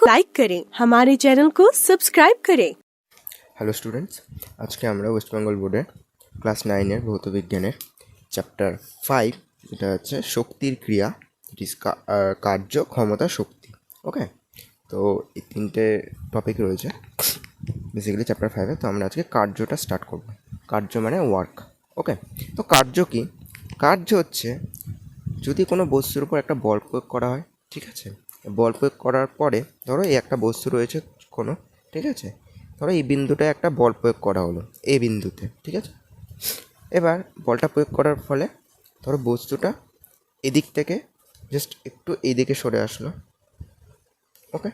Like करें, हमारे channel को सब्सक्राइब करें। হ্যালো স্টুডেন্টস, আজকে আমরা ওয়েস্ট বেঙ্গল বোর্ডের ক্লাস 9-এর ভৌত বিজ্ঞানের চ্যাপ্টার 5, যেটা হচ্ছে শক্তির ক্রিয়া, ইট ইজ কার্য, ক্ষমতা, শক্তি। ওকে, তো এই তিনটে টপিক রয়েছে বেসিক্যালি চ্যাপ্টার 5-এ। তো আমরা আজকে কার্যটা স্টার্ট করব। কার্য মানে ওয়ার্ক। ওকে, তো কার্য কি? কার্য হচ্ছে যদি কোনো বস্তুর উপর একটা বল প্রয়োগ করা হয়, ঠিক আছে, বল প্রয়োগ করার পরে ধরো এই একটা বস্তু রয়েছে কোনো, ঠিক আছে, ধরো এই বিন্দুটায় একটা বল প্রয়োগ করা হলো এই বিন্দুতে, ঠিক আছে। এবার বলটা প্রয়োগ করার ফলে ধরো বস্তুটা এদিক থেকে জাস্ট একটু এইদিকে সরে আসলো। ওকে,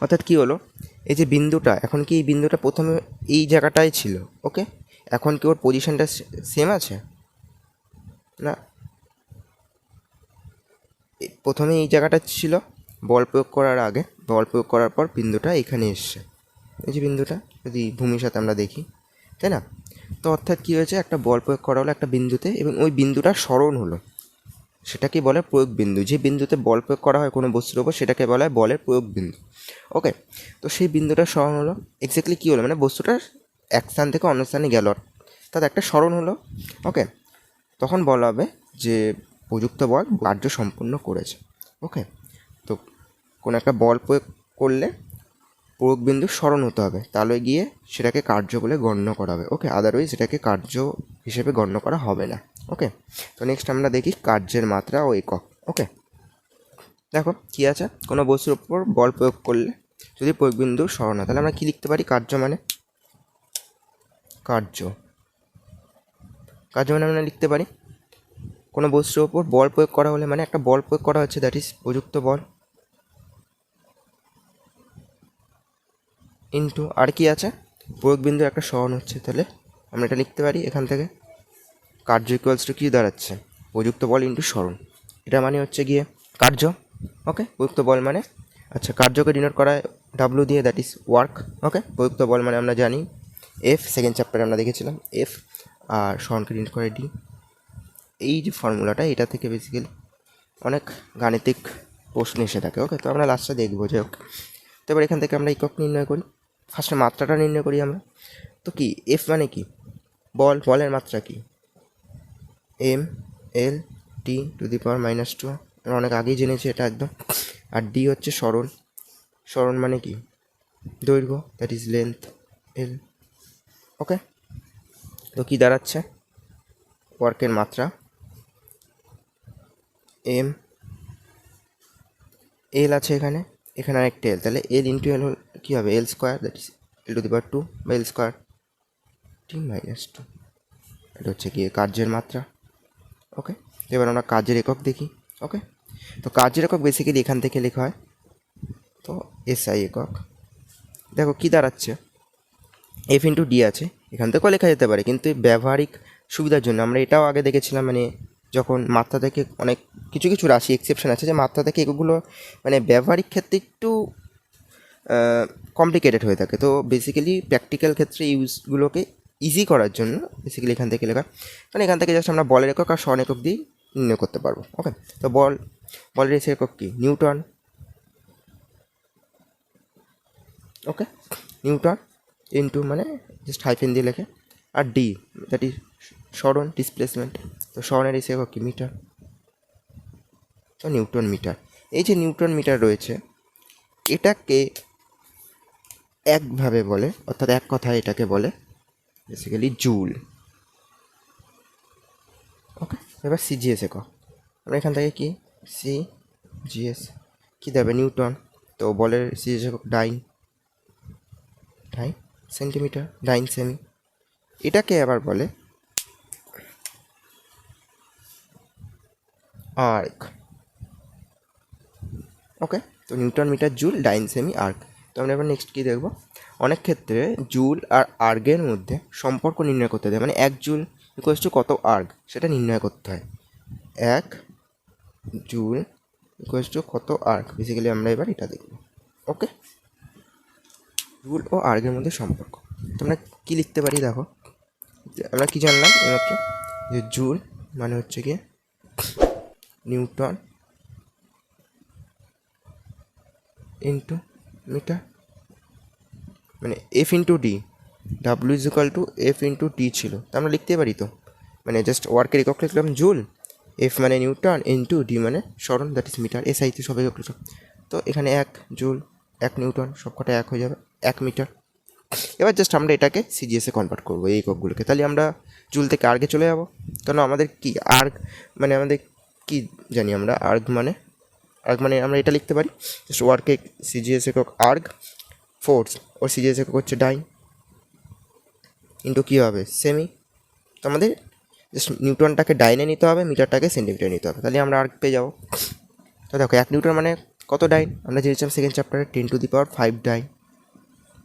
অর্থাৎ কী হলো, এই যে বিন্দুটা, এখন কি এই বিন্দুটা প্রথমে এই জায়গাটায় ছিল, ওকে, এখন কি ওর পজিশনটা সেম আছে? না, প্রথমে এই জায়গাটা ছিল বল প্রয়োগ করার আগে, বল প্রয়োগ করার পর বিন্দুটা এখানে এসছে, এই যে বিন্দুটা যদি ভূমির সাথে আমরা দেখি, তাই না? তো অর্থাৎ কী হয়েছে, একটা বল প্রয়োগ করা হলো একটা বিন্দুতে এবং ওই বিন্দুটা স্মরণ হলো, সেটাকে বলে প্রয়োগ বিন্দু। যে বিন্দুতে বল প্রয়োগ করা হয় কোনো বস্তুর ওপর সেটাকে বলা হয় বলের প্রয়োগ বিন্দু। ওকে, তো সেই বিন্দুটা স্মরণ হলো, এক্স্যাক্টলি কী হলো, মানে বস্তুটার এক স্থান থেকে অন্য স্থানে গেল, তার একটা স্মরণ হলো। ওকে, তখন বলা হবে যে প্রযুক্ত বল কার্য সম্পূর্ণ করেছে। ওকে, তো কোনো একটা বল প্রয়োগ করলে প্রয়োগ বিন্দু স্মরণ হতে হবে, তাহলে গিয়ে সেটাকে কার্য বলে গণ্য করা হবে। ওকে, আদারওয়াইজ সেটাকে কার্য হিসেবে গণ্য করা হবে না। ওকে, তো নেক্সট আমরা দেখি কার্যের মাত্রা ও একক। ওকে, দেখো কী আছে, কোনো বস্তুর উপর বল প্রয়োগ করলে যদি প্রয়োগ বিন্দু স্মরণ হয়, তাহলে আমরা কী লিখতে পারি? কার্য মানে আমরা লিখতে পারি কোনো বস্তুর ওপর বল প্রয়োগ করা হলে, মানে একটা বল প্রয়োগ করা হচ্ছে, দ্যাট ইজ প্রযুক্ত বল, ইন্টু আর কি আছে, প্রয়োগ বিন্দু একটা স্মরণ হচ্ছে, তাহলে আমরা এটা লিখতে পারি এখান থেকে কার্য ইকুয়ালস টু কী দাঁড়াচ্ছে, প্রযুক্ত বল ইন্টু স্মরণ। এটা মানে হচ্ছে গিয়ে কার্য। ওকে, প্রযুক্ত বল মানে, আচ্ছা, কার্যকে ডিনোট করা হয় ডাব্লু দিয়ে, দ্যাট ইজ ওয়ার্ক। ওকে, প্রযুক্ত বল মানে আমরা জানি এফ, সেকেন্ড চ্যাপ্টারে আমরা দেখেছিলাম এফ, আর স্মরণকে ডিনোট করে ডি। এই যে ফর্মুলাটা, এটা থেকে বেসিক্যালি অনেক গাণিতিক প্রশ্ন এসে থাকে। ওকে, তো আমরা লাস্টে দেখবো যে ওকে, তো এবার এখান থেকে আমরা একক নির্ণয় করি, ফার্স্টে মাত্রাটা নির্ণয় করি আমরা। তো কি এফ মানে কি? বল, বলের মাত্রা কি? M L T two the power -2, আমরা অনেক আগেই জেনেছি এটা একদম। আর ডি হচ্ছে স্মরণ, স্মরণ মানে কি? দৈর্ঘ্য, দ্যাট ইজ লেন্থ, এল। ওকে, তো কী দাঁড়াচ্ছে, ওয়ার্কের মাত্রা এম, এল আছে এখানে, এখানে আরেকটা এল, তাহলে এল ইন্টু এল হল কী হবে, L square, that is L to the power 2 বা এল স্কোয়ার টি -2। এটা হচ্ছে গিয়ে কার্যের মাত্রা। ওকে, এবার আমরা কাজের একক দেখি। ওকে, তো কাজের একক বেসিক্যালি এখান থেকে লেখা হয়, তো এসআই একক। দেখো কী দাঁড়াচ্ছে, এফ ইন্টু ডি আছে, এখান থেকেও লেখা যেতে পারে, কিন্তু ব্যবহারিক সুবিধার জন্য আমরা এটাও আগে দেখেছিলাম, মানে যখন মাত্রা থেকে অনেক কিছু কিছু রাশি এক্সেপশন আছে যে মাত্রা থেকে এগুলো মানে ব্যবহারিক ক্ষেত্রে একটু কমপ্লিকেটেড হয়ে থাকে। তো বেসিক্যালি প্র্যাকটিক্যাল ক্ষেত্রে ইউজগুলোকে ইজি করার জন্য বেসিক্যালি এখান থেকে লেখা, মানে এখান থেকে জাস্ট আমরা বলের একক আর স্মরণ একক দিয়ে নির্ণয় করতে পারবো। ওকে, তো বলের এসে একক কি, নিউটন। ওকে, নিউটন ইন্টু মানে জাস্ট হাইফেন দিয়ে লেখে, আর ডি দ্যাট ইজ স্মরণ, ডিসপ্লেসমেন্ট। তো স্মরণের এসে একক কি, মিটার, তো নিউটন মিটার। এই যে নিউটন মিটার রয়েছে, এটাকে একভাবে বলে, অর্থাৎ এক কথায় এটাকে বলে বেসিক্যালি জুল। ওকে, এবার সিজিএস একক, আমরা এখান থেকে কি সিজিএস কী দেবে, নিউটন, তো বলের সিজিএস একক ডাইন সেন্টিমিটার, ডাইন সেমি। এটাকে আবার বলে আর্ক। ওকে, তো নিউটন মিটার জুল, ডাইন সেমি, আর্ক। তো আমরা এবার নেক্সট কী দেখব, অনেক ক্ষেত্রে জুল আর আর্গের মধ্যে সম্পর্ক নির্ণয় করতে দেয়, মানে 1 জুল ইকুয়ালস টু কত আর্গ সেটা নির্ণয় করতে হয়, 1 জুল ইকুয়ালস টু কত আর্গ, বেসিক্যালি আমরা এবার এটা দেখব। ওকে, জুল ও আর্গের মধ্যে সম্পর্ক, তোমরা কী লিখতে পারি, দেখো আমরা কী জানলাম এইমাত্র, যে জুল মানে হচ্ছে গিয়ে নিউটন ইন্টু মিটার, মানে F into D, W is equal to F into T ছিল, তা আমরা লিখতে পারি তো, মানে জাস্ট ওয়ার্কের একক লিখলাম জুল, এফ মানে নিউটন, ইন্টু ডি মানে সরণ, দ্যাট ইজ মিটার, এস আইতে সব একক লিখলাম। তো এখানে 1 জুল 1 নিউটন সব কটা 1 হয়ে যাবে, 1 মিটার। এবার জাস্ট আমরা এটাকে সিজিএসে কনভার্ট করবো এই এককগুলোকে, তাহলে আমরা জুল থেকে আর্গে চলে যাবো, কারণ আমাদের কি আর্গ মানে আমাদের কি জানি আমরা, আর্গ মানে আমরা এটা লিখতে পারি জাস্ট ওয়ার্কে সিজিএস একক আর্গ, ফোর্স ওর সিজিএস একক হচ্ছে ডাইন, ইন্টু কী হবে সেমি। তো আমাদের জাস্ট নিউটনটাকে ডাইনে নিতে হবে, মিটারটাকে সেন্টিমিটার নিতে হবে, তাহলে আমরা আর্গ পেয়ে যাবো। তো দেখো 1 নিউটন মানে কত ডাইন, আমরা জেনেছিলাম সেকেন্ড চ্যাপ্টারে 10⁵ ডাইন।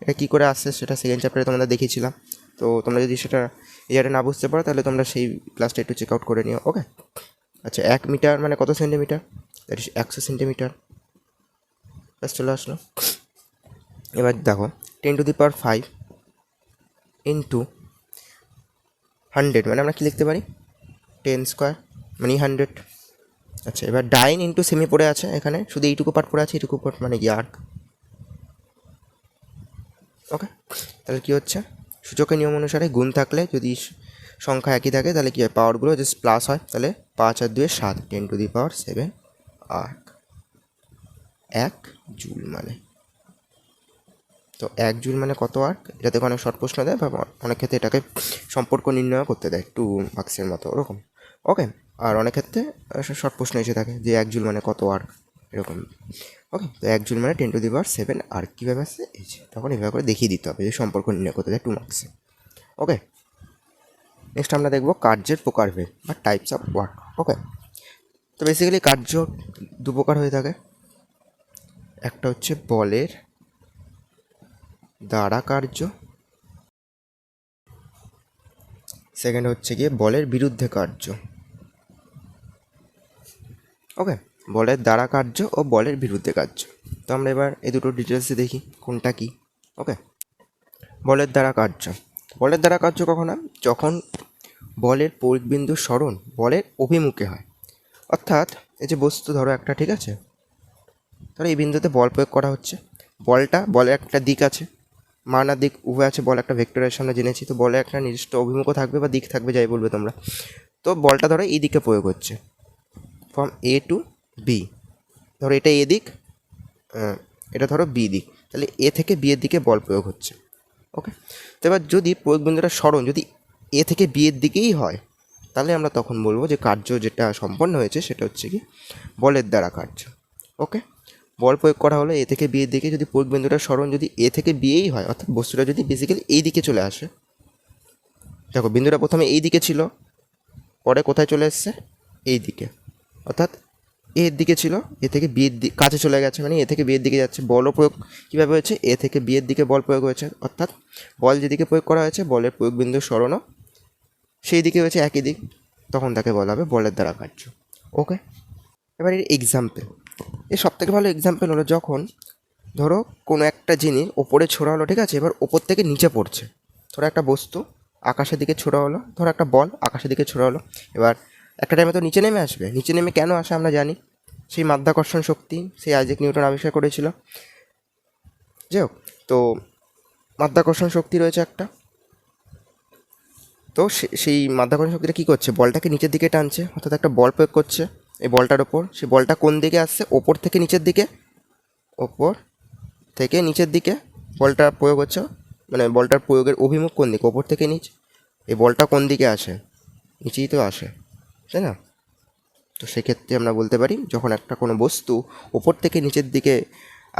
এটা কী করে আসছে সেটা সেকেন্ড চ্যাপ্টারে তোমরা দেখিয়েছিলাম, তো তোমরা যদি সেটা এই জায়গাটা না বুঝতে পারো তাহলে তোমরা সেই ক্লাসটা একটু চেক আউট করে নিও, ওকে। আচ্ছা 1 মিটার মানে কত সেন্টিমিটার, দ্যাট ইজ 100 সেন্টিমিটার, ব্যাস চলে আসলো। এবার দেখো 10⁵ ইন্টু 100 মানে আমরা কী লিখতে পারি 10² মানে 100। আচ্ছা এবার ডাইন ইন্টু সেমি পড়ে আছে, এখানে শুধু এইটুকু পার্ট পড়ে আছে, এইটুকু পার্ট মানে কি আর্ক, ওকে। তাহলে কী হচ্ছে, সূচকের নিয়ম অনুসারে গুণ থাকলে যদি সংখ্যা একই থাকে তাহলে কী হয়, পাওয়ারগুলো জাস্ট প্লাস হয়, তাহলে 5 আর 2 7, 10⁵ আর্ক, 1 জুল মানে। তো 1 জুল মানে কত আর্ক, এটা থেকে অনেক শর্ট প্রশ্ন দেয় বা অনেক ক্ষেত্রে এটাকে সম্পর্ক নির্ণয় করতে দেয় 2 মার্কসের মতো ওরকম, ওকে। আর অনেক ক্ষেত্রে শর্ট প্রশ্ন এসে থাকে যে 1 জুল মানে কত আর্ক এরকম, ওকে। তো 1 জুল মানে 10⁵ আর্ক কীভাবে আসছে এই যে, তখন এভাবে করে দেখিয়ে দিতে হবে যে সম্পর্ক নির্ণয় করতে দেয় 2 মার্কসে, ওকে। নেক্সট আমরা দেখব কার্যের প্রকারভেদ বা টাইপস অফ ওয়ার্ক, ওকে। তো বেসিক্যালি কার্য 2 প্রকার হয়ে থাকে, একটা হচ্ছে বলের দ্বারা কার্য, সেকেন্ড হচ্ছে গিয়ে বলের বিরুদ্ধে কার্য, ওকে। বলের দ্বারা কার্য ও বলের বিরুদ্ধে কার্য, তো আমরা এবার এই দুটো ডিটেলসে দেখি কোনটা কী, ওকে। বলের দ্বারা কার্য, বলের দ্বারা কার্য কখন হয়, যখন বলের পরিবিন্দুর সরণ বলের অভিমুখে হয়, অর্থাৎ এই যে বস্তু ধরো একটা, ঠিক আছে, ধরো এই বিন্দুতে বল প্রয়োগ করা হচ্ছে, বলের একটা দিক আছে, মান আর দিক উভয় আছে, বল একটা ভেক্টরের সামনে জেনেছি, তো বলে একটা নির্দিষ্ট অভিমুখও থাকবে বা দিক থাকবে যাই বলবে তোমরা। তো বলটা ধরো এই দিকে প্রয়োগ হচ্ছে ফ্রম এ টু বি, ধরো এটা এ দিক, এটা ধরো বি দিক, তাহলে এ থেকে বি এর দিকে বল প্রয়োগ হচ্ছে, ওকে। তো এবার যদি প্রয়োগ বিন্দুটার সরণ যদি এ থেকে বি এর দিকেই হয়, তাহলে আমরা তখন বলবো যে কার্য যেটা সম্পন্ন হয়েছে সেটা হচ্ছে কি বলের দ্বারা কার্য, ওকে। বল প্রয়োগ করা হলো এ থেকে বি এর দিকে, যদি প্রয়োগ বিন্দুটার সরণ যদি এ থেকে বিয়েই হয়, অর্থাৎ বস্তুটা যদি বেসিক্যালি এই দিকে চলে আসে, দেখো বিন্দুটা প্রথমে এই দিকে ছিল, পরে কোথায় চলে এসছে এই দিকে, অর্থাৎ এর দিকে ছিল, এ থেকে বিয়ের কাছে চলে গেছে, মানে এ থেকে বিয়ের দিকে যাচ্ছে, বলও প্রয়োগ কীভাবে হয়েছে, এ থেকে বিয়ের দিকে বল প্রয়োগ হয়েছে, অর্থাৎ বল যেদিকে প্রয়োগ করা হয়েছে বলের প্রয়োগ বিন্দুর সরণও সেই দিকে হয়েছে একই দিক, তখন তাকে বলা হবে বলের দ্বারা কার্য, ওকে। এবার এর এক্সাম্পল, এর সবথেকে ভালো এক্সাম্পল হলো যখন ধরো কোনো একটা জিনিস ওপরে ছোড়া হলো, ঠিক আছে, এবার ওপর থেকে নিচে পড়ছে, ধরো একটা বস্তু আকাশের দিকে ছোড়া হলো, ধরো একটা বল আকাশের দিকে ছোড়া হলো, এবার একটা টাইমে তো নিচে নেমে আসবে, নিচে নেমে কেন আসে আমরা জানি, সেই মাধ্যাকর্ষণ শক্তি সেই আইজ্যাক নিউটন আবিষ্কার করেছিল, যাই হোক। তো মাধ্যাকর্ষণ শক্তি রয়েছে একটা, তো সেই মাধ্যাকর্ষণ শক্তিটা কী করছে, বলটাকে নিচের দিকে টানছে, অর্থাৎ একটা বল প্রয়োগ করছে এই বলটার ওপর, সেই বলটা কোন দিকে আসছে, ওপর থেকে নিচের দিকে, ওপর থেকে নিচের দিকে বলটা প্রয়োগ হচ্ছে, মানে বলটার প্রয়োগের অভিমুখ কোন দিকে, ওপর থেকে নিচ, এই বলটা কোন দিকে আসে, নিচেই তো আসে, তাই না। তো সেক্ষেত্রে আমরা বলতে পারি যখন একটা কোনো বস্তু ওপর থেকে নিচের দিকে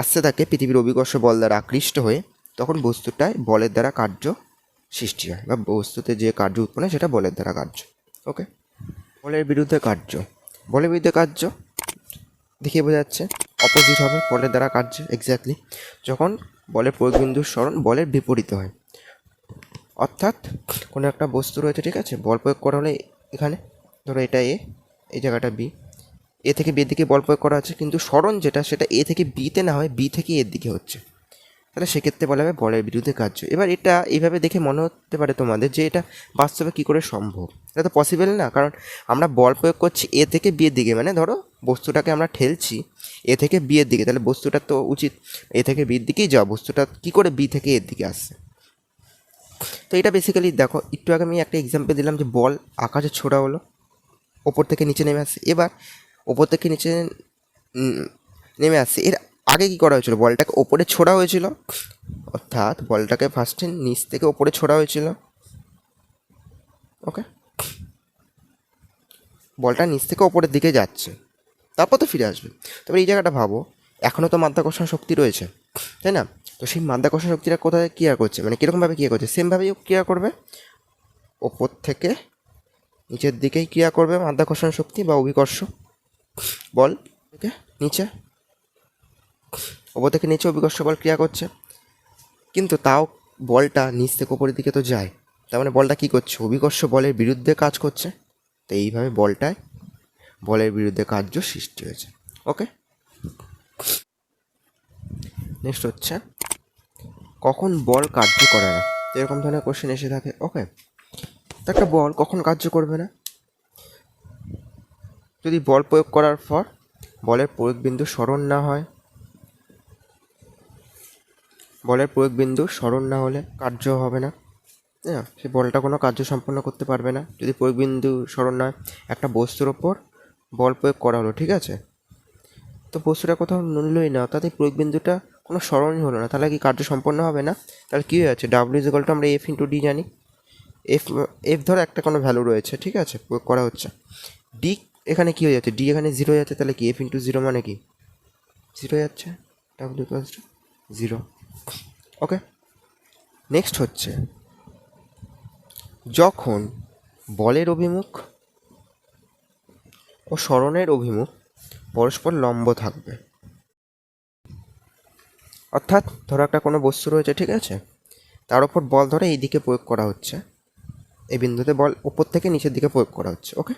আসতে থাকে পৃথিবীর অভিকর্ষ বল দ্বারা আকৃষ্ট হয়ে, তখন বস্তুটায় বলের দ্বারা কার্য সৃষ্টি হয় বা বস্তুতে যে কার্য উৎপন্ন হয় সেটা বলের দ্বারা কার্য, ওকে। বলের বিরুদ্ধে কার্য, বলের বিরুদ্ধে কার্য দেখিয়ে বোঝা যাচ্ছে অপোজিট হবে বলের দ্বারা কার্য, এক্স্যাক্টলি যখন বলের প্রয়োগবিন্দুর সরণ বলের বিপরীতে হয়, অর্থাৎ কোনো একটা বস্তু রয়েছে, ঠিক আছে, বল প্রয়োগ করা হলে এখানে ধরো এটা এ, এই জায়গাটা বি, এ থেকে বি এর দিকে বল প্রয়োগ করা আছে, কিন্তু সরণ যেটা সেটা এ থেকে বিতে না হয় বি থেকে এর দিকে হচ্ছে, তাহলে সেক্ষেত্রে বলা হবে বলের বিরুদ্ধে কার্য। এবার এটা এইভাবে দেখে মনে হতে পারে তোমাদের যে এটা বাস্তবে কী করে সম্ভব, এটা তো পসিবল না, কারণ আমরা বল প্রয়োগ করছি এ থেকে বি এর দিকে, মানে ধরো বস্তুটাকে আমরা ঠেলছি এ থেকে বি এর দিকে, তাহলে বস্তুটা তো উচিত এ থেকে বির দিকেই যাওয়া, বস্তুটা কী করে বি থেকে এর দিকে আসছে। তো এটা বেসিক্যালি দেখো, একটু আগে আমি একটা এক্সাম্পল দিলাম যে বল আকাশে ছোড়া হলো, ওপর থেকে নিচে নেমে আসছে। এবার ওপর থেকে নিচে নেমে আসছে, এর আগে কী করা হয়েছিল, বলটাকে ওপরে ছোড়া হয়েছিল, অর্থাৎ বলটাকে ফার্স্টে নিচ থেকে ওপরে ছোড়া হয়েছিল। ওকে, বলটা নিচ থেকে ওপরের দিকে যাচ্ছে, তারপর তো ফিরে আসবে। তবে এই জায়গাটা ভাবো, এখনও তো মাধ্যাকর্ষণ শক্তি রয়েছে, তাই না? তো সেই মাধ্যাকর্ষণ শক্তিটা কোথায় ক্রিয়া করছে, মানে কীরকমভাবে ক্রিয়া করছে, সেমভাবেই ক্রিয়া করবে, ওপর থেকে নিচের দিকেই ক্রিয়া করবে মাধ্যাকর্ষণ শক্তি বা অভিকর্ষ। বল থেকে নিচে, ওপর থেকে নিচে অভিকর্ষ বল ক্রিয়া করছে, কিন্তু তাও বলটা নিচ থেকে ওপরের দিকে তো যায়, তার মানে বলটা কী করছে, অভিকর্ষ বলের বিরুদ্ধে কাজ করছে। তো এইভাবে বলের বিরুদ্ধে কার্য সৃষ্টি হয়েছে। ওকে, নেক্সট হচ্ছে কখন বল কার্য করে না, এরকম ধরনের কোশ্চেন এসে থাকে। ওকে, তো একটা বল কখন কার্য করবে না, যদি বল প্রয়োগ করার পর বলের প্রয়োগ বিন্দু স্মরণ না হয়, বলের প্রয়োগ বিন্দু স্মরণ না হলে কার্য হবে না, হ্যাঁ, সে বলটা কোনো কার্য সম্পন্ন করতে পারবে না যদি প্রয়োগ বিন্দু স্মরণ না হয়। একটা বস্তুর ওপর বল প্রয়োগ করা হলো, ঠিক আছে, তো বস্তুটা কোথাও নড়লই না, অর্থাৎ এই প্রয়োগ বিন্দুটা কোনো স্মরণই হলো না, তাহলে কি কার্য সম্পন্ন হবে না? তাহলে কী হয়ে যাচ্ছে, ডাব্লিউ ইজ ইকুয়াল টু আমরা এফ ইন্টু ডি জানি, এফ ধরো একটা কোনো ভ্যালু রয়েছে, ঠিক আছে, প্রয়োগ করা হচ্ছে, ডি এখানে কী হয়ে যাচ্ছে, ডি এখানে জিরো হয়ে যাচ্ছে, তাহলে কি এফ ইন্টু জিরো মানে কি জিরো যাচ্ছে, W equals to zero. Okay, next হচ্ছে যখন বলের অভিমুখ ও স্মরণের অভিমুখ পরস্পর লম্ব থাকবে, অর্থাৎ ধরো একটা কোনো বস্তু রয়েছে, ঠিক আছে, তার ওপর বল ধরে এই দিকে প্রয়োগ করা হচ্ছে, এই বিন্দুতে বল ওপর থেকে নিচের দিকে প্রয়োগ করা হচ্ছে। ওকে,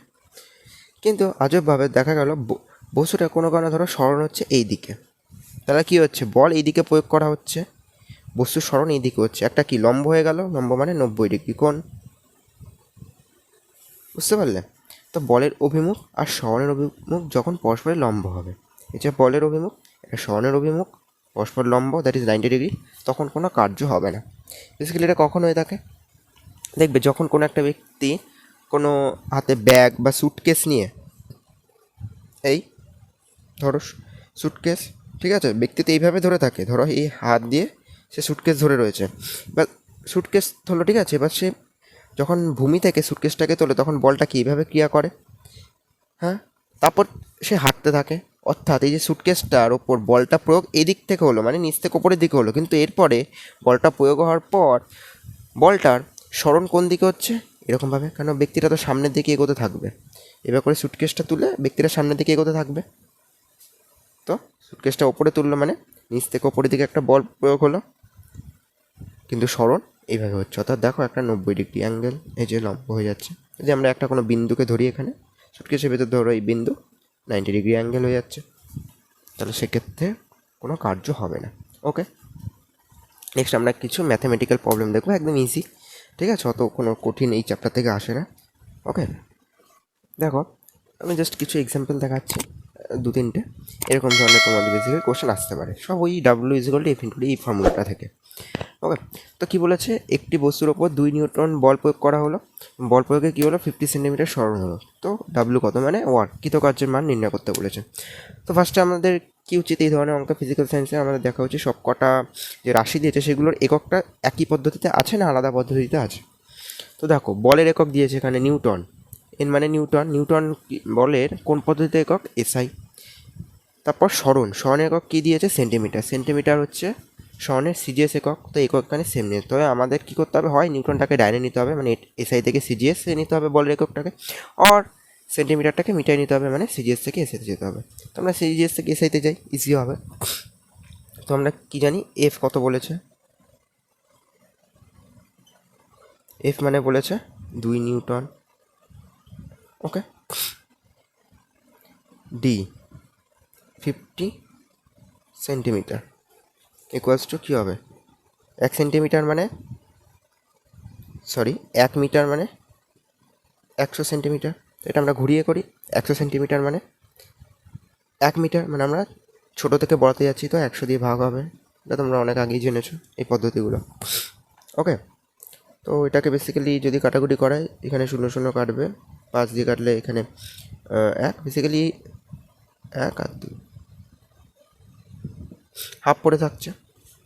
কিন্তু আজবভাবে দেখা গেল বস্তুটা কোনো কারণে ধরো স্মরণ হচ্ছে এই দিকে, তাহলে কী হচ্ছে, বল এই দিকে প্রয়োগ করা হচ্ছে, বস্তুর স্মরণ এই দিকে হচ্ছে, একটা কি লম্ব হয়ে গেল, লম্ব মানে 90 ডিগ্রি কোণ, বুঝতে পারলে? তো বলের অভিমুখ আর স্মরণের অভিমুখ যখন পরস্পরের লম্ব হবে, এই যে বলের অভিমুখ, এটা স্মরণের অভিমুখ পরস্পর লম্ব, দ্যাট ইজ 90 ডিগ্রি, তখন কোনো কার্য হবে না। বেসিক্যালি এটা কখন হয়ে থাকে, দেখবে যখন কোনো একটা ব্যক্তি কোনো হাতে ব্যাগ বা স্যুটকেস নিয়ে, এই ধরো স্যুটকেস, ঠিক আছে, ব্যক্তি তো এইভাবে ধরে থাকে, ধরো এই হাত দিয়ে সে স্যুটকেস ধরে রয়েছে, এবার স্যুটকেস ধরলো, ঠিক আছে, এবার সে যখন ভূমি থেকে স্যুটকেসটাকে তোলে তখন বলটা কি এইভাবে ক্রিয়া করে, হ্যাঁ, তারপর সে হাঁটতে থাকে, অর্থাৎ এই যে স্যুটকেসটার ওপর বলটা প্রয়োগ এদিক থেকে হলো, মানে নিচ থেকে ওপরের দিকে হলো, কিন্তু এরপরে বলটা প্রয়োগ হওয়ার পর বলটার স্মরণ কোন দিকে হচ্ছে, এরকমভাবে, কেন ব্যক্তিটা তো সামনের দিকে এগোতে থাকবে, এবার করে স্যুটকেসটা তুলে ব্যক্তিটা সামনের দিকে এগোতে থাকবে, তো স্যুটকেসটা ওপরে তুললো মানে নিচ থেকে ওপরের দিকে একটা বল প্রয়োগ হলো, কিন্তু স্মরণ এইভাবে হচ্ছে, অর্থাৎ দেখো একটা 90 ডিগ্রি অ্যাঙ্গেল এই যে লম্ব হয়ে যাচ্ছে, যে আমরা একটা কোনো বিন্দুকে ধরি, এখানে সুটকেসের ভেতর ধরো এই বিন্দু 90 ডিগ্রি অ্যাঙ্গেল হয়ে যাচ্ছে, তাহলে সেক্ষেত্রে কোনো কার্য হবে না। ওকে, নেক্সট আমরা কিছু ম্যাথামেটিক্যাল প্রবলেম দেখবো, একদম ইজি, ঠিক আছে, অত কোনো কঠিন এই চ্যাপ্টার থেকে আসে না। ওকে, দেখো আমি জাস্ট কিছু এক্সাম্পল দেখাচ্ছি, 2-3টে এরকম ধরনের তোমাদের বেসিক্যালি কোশ্চেন আসতে পারে, সব ওই W is equal to F into D এই ফর্মুলাটা থেকে। ওকে, তো কী বলেছে, একটি বস্তুর ওপর 2 নিউটন বল প্রয়োগ করা হলো, বল প্রয়োগে কী হলো 50 সেন্টিমিটার স্মরণ হলো, তো ডাব্লু কত, মানে ওয়াট, কৃতকার্যের মান নির্ণয় করতে বলেছে। তো ফার্স্টে আমাদের কী উচিত, এই ধরনের অঙ্ক ফিজিক্যাল সায়েন্সে আমাদের দেখা উচিত সব কটা যে রাশি দিয়েছে সেগুলোর এককটা একই পদ্ধতিতে আছে না আলাদা পদ্ধতিতে আছে। তো দেখো বলের একক দিয়েছে এখানে নিউটন, এন মানে নিউটন, নিউটন বলের কোন পদ্ধতিতে একক, এসআই। তারপর স্মরণের একক কী দিয়েছে, সেন্টিমিটার, সেন্টিমিটার হচ্ছে স্মরণের সিজিএস একক, তো একক এখানে সেম নিতে তবে আমাদের কী করতে হবে, হয় নিউটনটাকে ডাইনে নিতে হবে, মানে এসআই থেকে সিজিএস নিতে হবে বলের এককটাকে, আর সেন্টিমিটারটাকে মিটাই নিতে হবে, মানে সিজিএস থেকে এসআইতে যেতে হবে। তো আমরা সিজিএস থেকে এসআইতে যাই, ইজি হবে। তো আমরা কী জানি, এফ কত বলেছে, এফ মানে বলেছে 2 newton. Okay, D 50 centimetre equals to কী হবে, 1 সেন্টিমিটার মানে 1 মিটার মানে 100 সেন্টিমিটার, এটা আমরা ঘুরিয়ে করি, 100 সেন্টিমিটার মানে 1 মিটার, মানে আমরা ছোটো থেকে বড়তে যাচ্ছি তো 100 দিয়ে ভাগ হবে, এটা তোমরা অনেক আগেই জেনেছো এই পদ্ধতিগুলো। ওকে, তো এটাকে বেসিক্যালি যদি কাটাকুটি করায় এখানে 0 0 কাটবে, 5 দিয়ে কাটলে এখানে 1, বেসিক্যালি 1 আর 2 হাফ পড়ে থাকছে,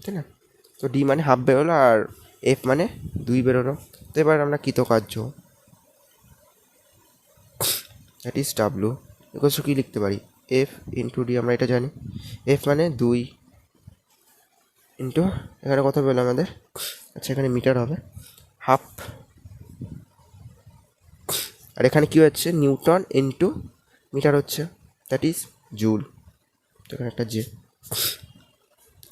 ঠিক না? তো ডি মানে হাফ বেরোলো আর এফ মানে 2 বেরোলো। তো এবার আমরা কৃতকার্য that is W equals to কী লিখতে পারি, এফ ইন্টু ডি, আমরা এটা জানি। এফ মানে 2 ইন্টু এখানে কত পেলো আমাদের, আচ্ছা এখানে মিটার হবে, হাফ, আর এখানে কী হচ্ছে নিউটন ইন্টু মিটার হচ্ছে, দ্যাট ইজ জুল। তো এখানে একটা জে,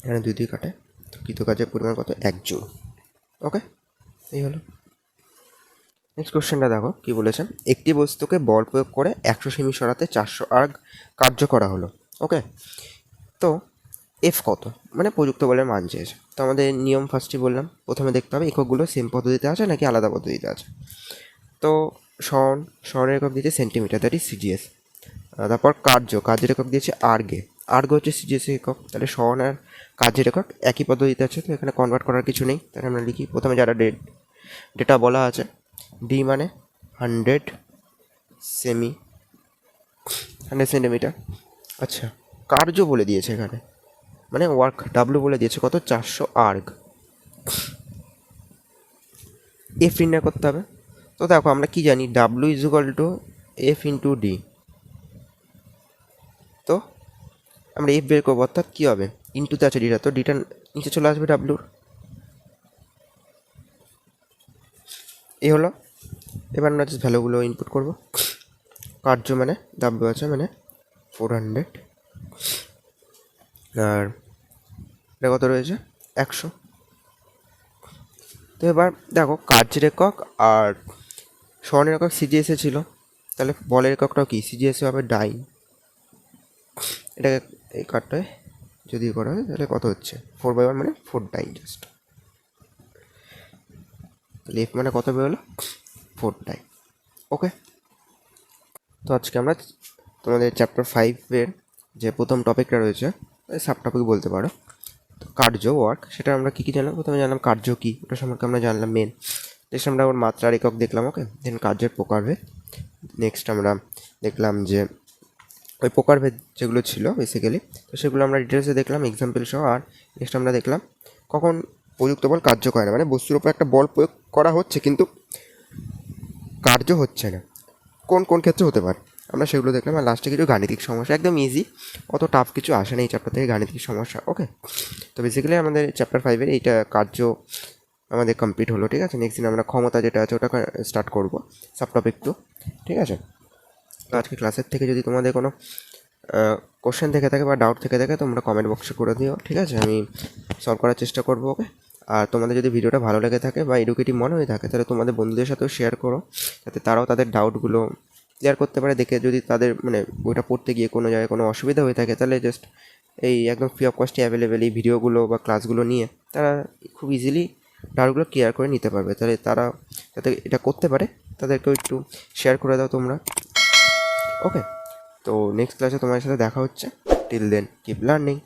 এখানে 2 দিয়ে কাটে, তো কৃতকার্যের পরিমাণ কত, 1 জুল। ওকে, এই হলো। নেক্সট কোশ্চেনটা দেখো কী বলেছে, একটি বস্তুকে বল প্রয়োগ করে 100 সেমি সরাতে 400 আর্গ কার্য করা হলো। ওকে, তো এফ কত, মানে প্রযুক্ত বলের মান চেয়েছে। তো আমাদের নিয়ম ফার্স্টই বললাম, প্রথমে দেখতে হবে এককগুলো সেম পদ্ধতিতে আছে নাকি আলাদা পদ্ধতিতে আছে। তো স্বর্ণের একক দিয়েছে সেন্টিমিটার, দ্যাট ইজ সিজিএস। তারপর কার্যের একক দিয়েছে আর্গ হচ্ছে সিজিএস একক, তাহলে স্বর্ণ আর কার্যের একক একই পদ্ধতিতে আছে, তো এখানে কনভার্ট করার কিছু নেই। তাহলে আমরা লিখি প্রথমে যারা ডেটা বলা আছে, ডি মানে 100 সেন্টিমিটার। আচ্ছা, কার্য বলে দিয়েছে এখানে, মানে ওয়ার্ক, ডাব্লু বলে দিয়েছে কত, 400 আর্গ। এফ নির্ণয় করতে হবে। তো দেখো আমরা কি জানি, W is equal to F into D. তো আমরা এফ বের করবো, অর্থাৎ কী হবে, ইন্টুতে আছে ডিটা, তো ডিটা নিচে চলে আসবে ডাব্লুর। এই হলো। এবার আমরা জাস্ট ভ্যালুগুলো ইনপুট করবো। কার্য মানে ডাব্লু আছে মানে 400, আর এটা কত রয়েছে, 100। তো এবার দেখো কার্যের একক আর স্বর্ণের একক সিজিএসে ছিল, তাহলে বলের এককটাও কি সিজিএসে হবে, ডাইন। এটাকে এই কার্ডটায় যদি করা হয় তাহলে কত হচ্ছে, 4/1 মানে 4 ডাইন জাস্ট। তাহলে এফ মানে কত বেরোলো, 4 ডাইন। ওকে, তো আজকে আমরা তোমাদের চ্যাপ্টার 5-এর যে প্রথম টপিকটা রয়েছে, সাব টপিক বলতে পারো, কার্য ওয়ার্ক, সেটা আমরা কী কী জানলাম, প্রথমে জানলাম কার্য কী, ওটা সম্পর্কে আমরা জানলাম মেন। নেক্সট আমরা ওর মাত্রার একক দেখলাম, ওকে, দেন কার্যের প্রকারভেদ। নেক্সট আমরা দেখলাম যে ওই প্রকারভেদ যেগুলো ছিল বেসিক্যালি, তো সেগুলো আমরা ডিটেলসে দেখলাম এক্সাম্পল সহ। আর নেক্সট আমরা দেখলাম কখন প্রযুক্ত বল কার্য করে না, মানে বস্তুর উপর একটা বল প্রয়োগ করা হচ্ছে কিন্তু কার্য হচ্ছে না, কোন কোন ক্ষেত্রে হতে পারে, আমরা সেগুলো দেখলাম। আর লাস্টে কিছু গাণিতিক সমস্যা, একদম ইজি, অত টাফ কিছু আসে না এই চ্যাপ্টার থেকে, গাণিতিক সমস্যা। ওকে, তো বেসিক্যালি আমাদের চ্যাপ্টার 5-এর এইটা কার্য আমাদের কমপ্লিট হলো, ঠিক আছে। নেক্সট দিন আমরা ক্ষমতা যেটা আছে ওটা স্টার্ট করবো, সাব টপিক 2, ঠিক আছে। তো আজকে ক্লাসের থেকে যদি তোমাদের কোনো কোশ্চেন থেকে থাকে বা ডাউট থেকে থাকে তোমরা কমেন্ট বক্সে করে দিও, ঠিক আছে, আমি সলভ করার চেষ্টা করবো। ওকে, আর তোমাদের যদি ভিডিওটা ভালো লেগে থাকে বা এডুকেটিভ মনে হয়ে থাকে তাহলে তোমাদের বন্ধুদের সাথেও শেয়ার করো, যাতে তারাও তাদের ডাউটগুলো ক্লিয়ার করতে পারে। দেখে যদি তাদের মানে ওইটা পড়তে গিয়ে কোনো জায়গায় কোনো অসুবিধা হয়ে থাকে তাহলে জাস্ট এই একদম ফ্রি অফ কস্টে অ্যাভেলেবেল এই ভিডিওগুলো বা ক্লাসগুলো নিয়ে তারা খুব ইজিলি ডাউটগুলো ক্লিয়ার করে নিতে পারবে। তাহলে তারা যাতে এটা করতে পারে তাদেরকেও একটু শেয়ার করে দাও তোমরা। ওকে, তো নেক্সট ক্লাসে তোমার সাথে দেখা হচ্ছে। Till then keep learning.